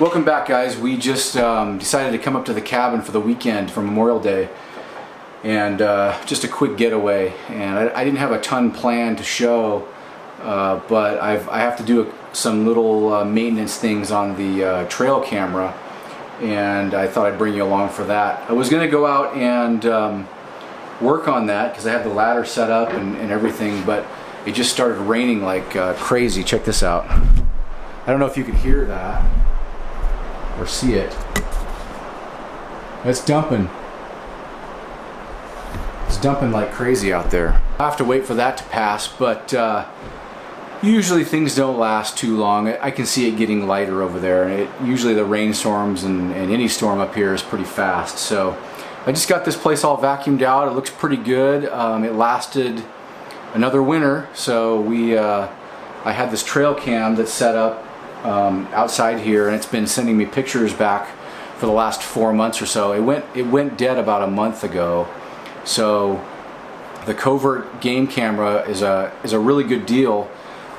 Welcome back, guys. We just decided to come up to the cabin for the weekend for Memorial Day, and just a quick getaway. And I didn't have a ton planned to show, but I have to do some little maintenance things on the trail camera, and I thought I'd bring you along for that. I was going to go out and work on that because I have the ladder set up and everything, but it just started raining like crazy. Check this out. I don't know if you can hear that or see it. It's dumping. It's dumping like crazy out there. I have to wait for that to pass, but usually things don't last too long. I can see it getting lighter over there, and usually the rainstorms and any storm up here is pretty fast. So I just got this place all vacuumed out. It looks pretty good. It lasted another winter, so I had this trail cam that's set up outside here, and it's been sending me pictures back for the last 4 months or so. It went dead about a month ago, so the Covert game camera is a really good deal.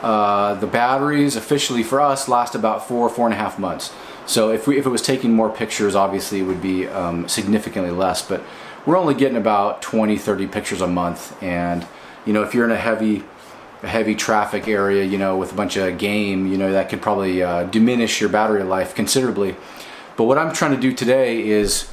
The batteries officially for us last about 4.5 months. So if it was taking more pictures, obviously it would be significantly less, but we're only getting about 20-30 pictures a month. And you know, if you're in a heavy traffic area, you know, with a bunch of game, you know, that could probably diminish your battery life considerably. But what I'm trying to do today is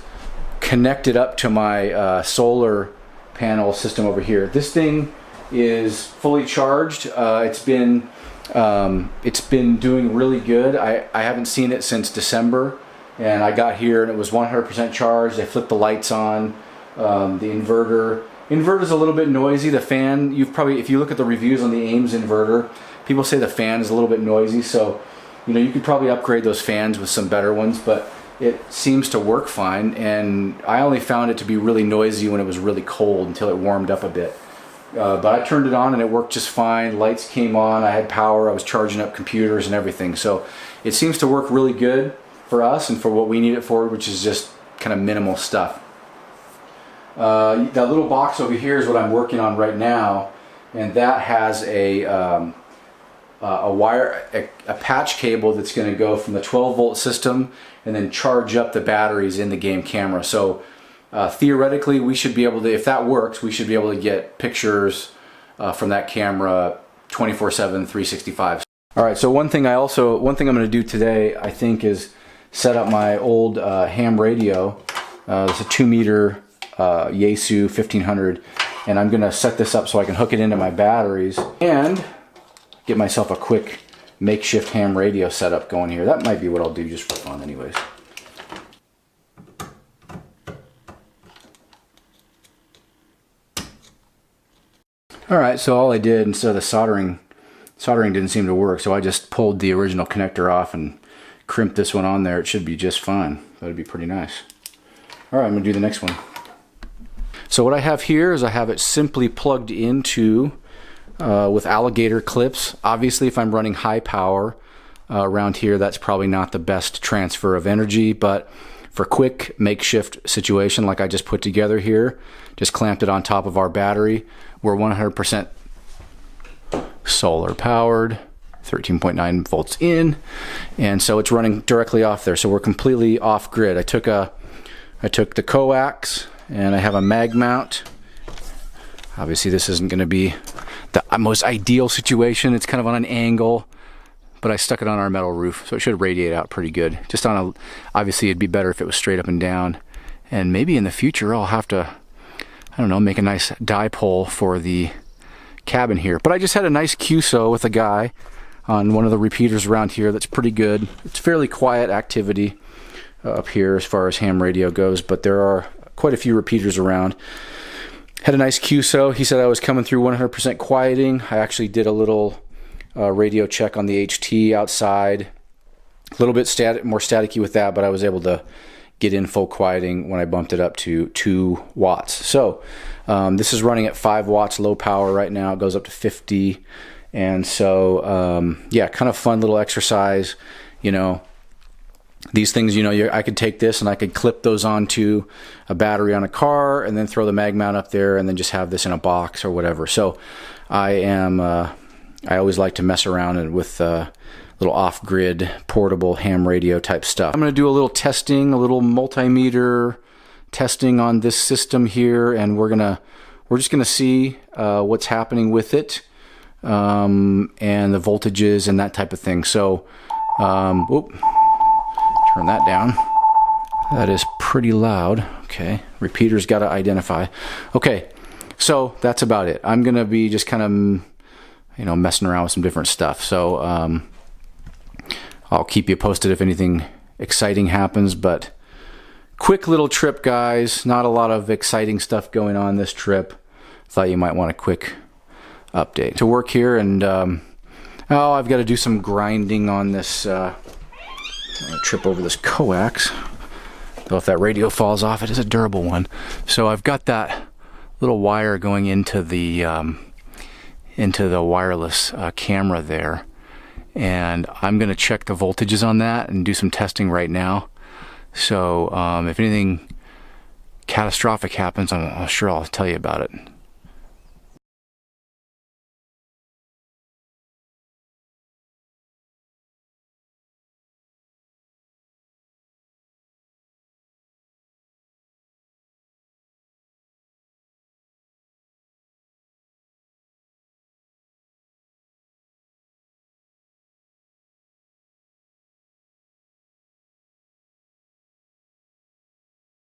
connect it up to my solar panel system over here. This thing is fully charged. It's been doing really good. I haven't seen it since December, and I got here and it was 100% charged. I flipped the lights on. The inverter's a little bit noisy. The fan, if you look at the reviews on the Ames inverter, people say the fan is a little bit noisy, so you know, you could probably upgrade those fans with some better ones, but it seems to work fine. And I only found it to be really noisy when it was really cold until it warmed up a bit. But I turned it on and it worked just fine. Lights came on, I had power, I was charging up computers and everything. So it seems to work really good for us and for what we need it for, which is just kind of minimal stuff. That little box over here is what I'm working on right now, and that has a patch cable that's going to go from the 12-volt system and then charge up the batteries in the game camera. So theoretically, we should be able to, if that works, we should be able to get pictures from that camera 24/7, 365. All right. So one thing I'm going to do today, I think, is set up my old ham radio. It's a 2-meter Yaesu 1500, and I'm going to set this up so I can hook it into my batteries and get myself a quick makeshift ham radio setup going here. That might be what I'll do just for fun anyways. Alright, so all I did, instead of the soldering didn't seem to work, so I just pulled the original connector off and crimped this one on there. It should be just fine. That'd be pretty nice. Alright, I'm going to do the next one. So what I have here is I have it simply plugged into with alligator clips. Obviously, if I'm running high power around here, that's probably not the best transfer of energy, but for quick makeshift situation like I just put together here, just clamped it on top of our battery. We're 100% solar powered, 13.9 volts in, and so it's running directly off there. So we're completely off grid. I took the coax, and I have a mag mount. Obviously this isn't going to be the most ideal situation. It's kind of on an angle, but I stuck it on our metal roof, so it should radiate out pretty good. Just on obviously it'd be better if it was straight up and down, and maybe in the future I'll have to, I don't know, make a nice dipole for the cabin here. But I just had a nice QSO with a guy on one of the repeaters around here that's pretty good. It's fairly quiet activity up here as far as ham radio goes, but there are quite a few repeaters around. Had a nice QSO. He said I was coming through 100% quieting. I actually did a little radio check on the HT outside. A little bit more staticky with that, but I was able to get in full quieting when I bumped it up to 2 watts. So this is running at 5 watts low power right now. It goes up to 50. And so, yeah, kind of fun little exercise, you know. These things, you know, I could take this and I could clip those onto a battery on a car and then throw the mag mount up there and then just have this in a box or whatever. So I always like to mess around with little off-grid portable ham radio type stuff. I'm going to do a little testing, a little multimeter testing on this system here, and we're just gonna see what's happening with it, and the voltages and that type of thing. So, turn that down. That is pretty loud. Okay, repeater's got to identify. Okay, so that's about it. I'm gonna be just kind of, you know, messing around with some different stuff. So I'll keep you posted if anything exciting happens, but quick little trip, guys. Not a lot of exciting stuff going on this trip. Thought you might want a quick update. To work here, and oh, I've got to do some grinding on this. I'm gonna trip over this coax. Though if that radio falls off, it is a durable one. So I've got that little wire going into the wireless camera there, and I'm gonna check the voltages on that and do some testing right now. So if anything catastrophic happens, I'm sure I'll tell you about it.